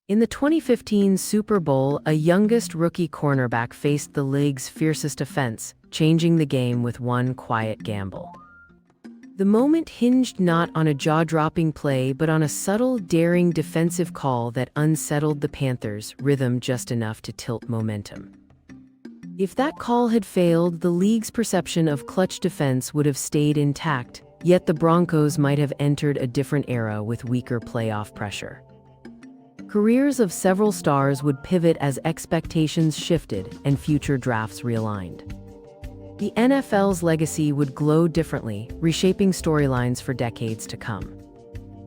In the 2015 Super Bowl, a youngest rookie cornerback faced the league's fiercest offense, changing the game with one quiet gamble. The moment hinged not on a jaw-dropping play but on a subtle, daring defensive call that unsettled the Panthers' rhythm just enough to tilt momentum. If that call had failed, the league's perception of clutch defense would have stayed intact, yet the Broncos might have entered a different era with weaker playoff pressure. Careers of several stars would pivot as expectations shifted and future drafts realigned. The NFL's legacy would glow differently, reshaping storylines for decades to come.